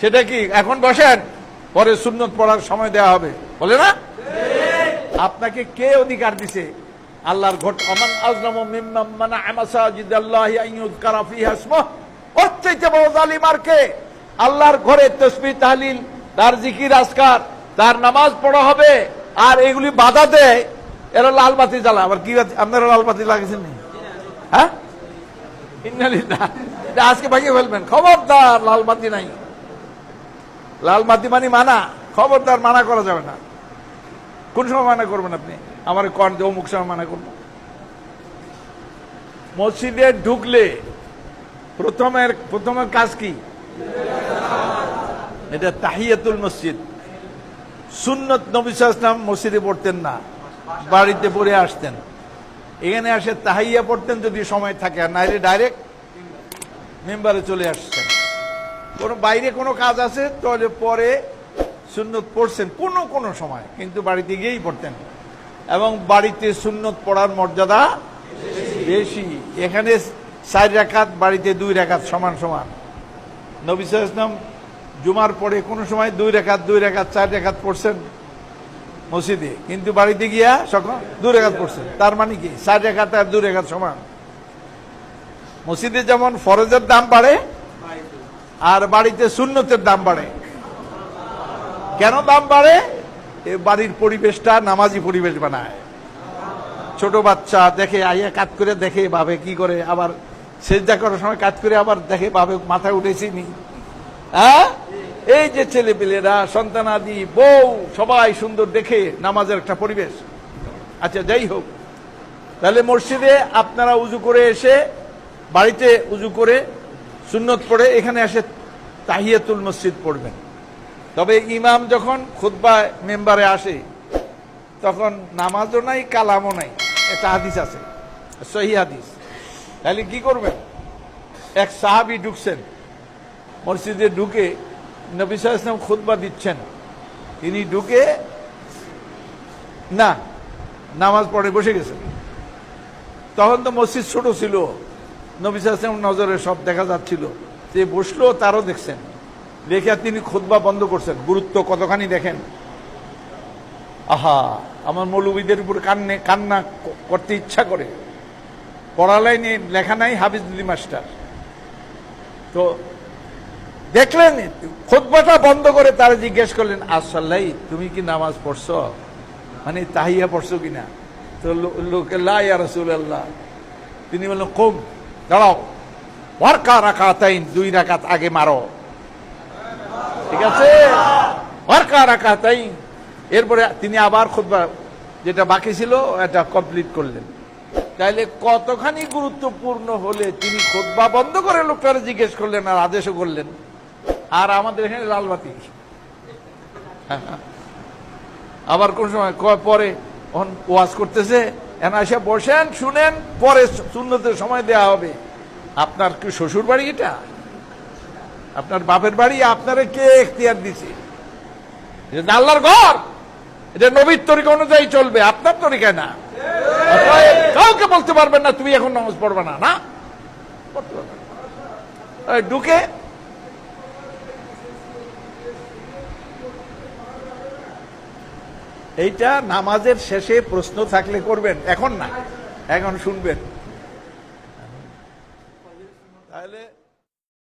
সেটা কি এখন বসেন, পরে সুন্নত পড়ার সময় দেওয়া হবে, বলে না? আপনাকে কে অধিকার দিছে আল্লাহর ঘর? আমান আযলামু মিম্মান মানাআ মাসাজিদাল্লাহি আন ইউযকারা ফিহা ইসমুহু, ওর চাইতে বড় জালিম আর কে? আল্লাহর ঘরে তাসবিহ তাহলিল, তার জিকির আজকার, তার নামাজ পড়া হবে, আর এগুলি বাধা দেয়। এরা লাল বাতি জ্বালা। আবার কি আপনারা লাল বাতি লাগিয়েছেন নি? হ্যাঁ, ইন্নালিল্লাহ। এটা আজকে ভাগিয়ে ফেলবেন, খবরদার। লাল বাতি নাই, লাল বাতি মানে মানা, খবরদার, মানা করা যাবে না। কোন সময় মানা করবেন আপনি? আমার কন যে অমুক সময় মানা করবো। মসজিদে ঢুকলে প্রথমের কাজ কি? এটা তাহিয়াতুল মসজিদ। সুন্নত নবী সাল্লাল্লাহু আলাইহি ওয়াসাল্লাম মসজিদে পড়তেন না, বাড়িতে পড়ে আসতেন। এখানে আসে তাহিয়া পড়তেন যদি সময় থাকে, আর নাইলে ডাইরেক্ট মেম্বারে চলে আসছেন। কোনো বাইরে কোনো কাজ আছে তাহলে পরে সুন্নত পড়ছেন কোনো সময়, কিন্তু বাড়িতে গিয়েই পড়তেন। এবং বাড়িতে সুন্নত পড়ার মর্যাদা বেশি। এখানে 4 রাকাত, বাড়িতে 2 রাকাত, সমান সমান। নবী সাল্লাল্লাহু আলাইহি ওয়াসাল্লাম জুমার পরে কোনো সময় 2 রাকাত 4 রাকাত পড়ছেন মসজিদে, কিন্তু বাড়িতে গিয়া সকাল 2 রাকাত পড়ছেন। তার মানে কি 4 রাকাত আর 2 রাকাত সমান। মসজিদে যেমন ফরজের দাম বাড়ে, আর বাড়িতে সুন্নতের দাম বাড়ে। কেন দাম বাড়ে? এ বাড়ির পরিবেশটা নামাজি পরিবেশ বানায়। ছোট বাচ্চা দেখে, আইয়া কাজ করে দেখে, ভাবে কি করে, আবার সেজদা করার সময় কাজ করে আবার দেখে, ভাবে মাথায় উঠেছি নি। হ্যাঁ, এই যে ছেলে পেলেরা, সন্তানাদি, বউ, সবাই সুন্দর দেখে নামাজের একটা পরিবেশ। আচ্ছা, যাই হোক, তাহলে মসজিদে আপনারা উজু করে এসে, বাড়িতে উজু করে সুন্নত পড়ে এখানে এসে তাহিয়াতুল মসজিদ পড়বেন। তবে ইমাম যখন খুতবা মেম্বারে আসে তখন নামাজও নাই, কালামও নাই। একটা হাদিস আছে, সহিহ হাদিস। তাহলে কি করবেন? এক সাহাবী ঢুকছেন মসজিদে, ঢুকে নবী সাল্লাল্লাহু আলাইহি ওয়াসাল্লাম খুতবা দিচ্ছেন। তিনি ঢুকে না, নামাজ পড়ে বসে গেছেন। তখন তো মসজিদ ছোট ছিল, নবী সাল্লাল্লাহু আলাইহি ওয়াসাল্লাম নজরে সব দেখা যাচ্ছিল। যে বসলো তারও দেখছেন, দেখে আর তিনি খুতবা বন্ধ করছেন। গুরুত্ব কতখানি দেখেন। আহা, আমার মৌলবীদের উপর কান্না করতে ইচ্ছা করে। পড়ালাই নেই, লেখা নাই, হাফিজুদ্দিন মাস্টার। তো দেখলেন খুতবাটা বন্ধ করে তারা জিজ্ঞেস করলেন, আসসালাই, তুমি কি নামাজ পড়ছো? মানে তাহিয়া পড়ছো কিনা? তো লোকে লা ইয়া রাসূলুল্লাহ। তিনি বললেন, কুম, দাঁড়াও, ওয়ারকা রাকাতাইন, 2 রাকাত আগে মারো। ঠিক আছে, ওয়ারকা রাকাতাইন। এরপরে তিনি আবার খুতবা যেটা বাকি ছিল এটা কমপ্লিট করলেন। তাইলে কতখানি গুরুত্বপূর্ণ হলে তিনি খুতবা বন্ধ করে লোকটারে জিজ্ঞেস করলেন আর আদেশও করলেন। আর আমাদের এখানে লালবাতি। আবার কোন সময় পরে ওয়াজ করতেছে, এসে বসেন, শুনেন, পরে সুন্নতের সময় দেয়া হবে। আপনার কি শ্বশুর বাড়ি এটা? আপনার বাপের বাড়ি? আপনারে কে এখতিয়ার দিছে? এটা আল্লাহর ঘর, এটা নবীর তরিকা অনুযায়ী চলবে, আপনার তরিকায় না। কাউকে বলতে পারবেন না তুমি এখন নামাজ পড়বে না, না ঢুকে। এইটা নামাজের শেষে প্রশ্ন থাকলে করবেন, এখন না, এখন শুনবেন।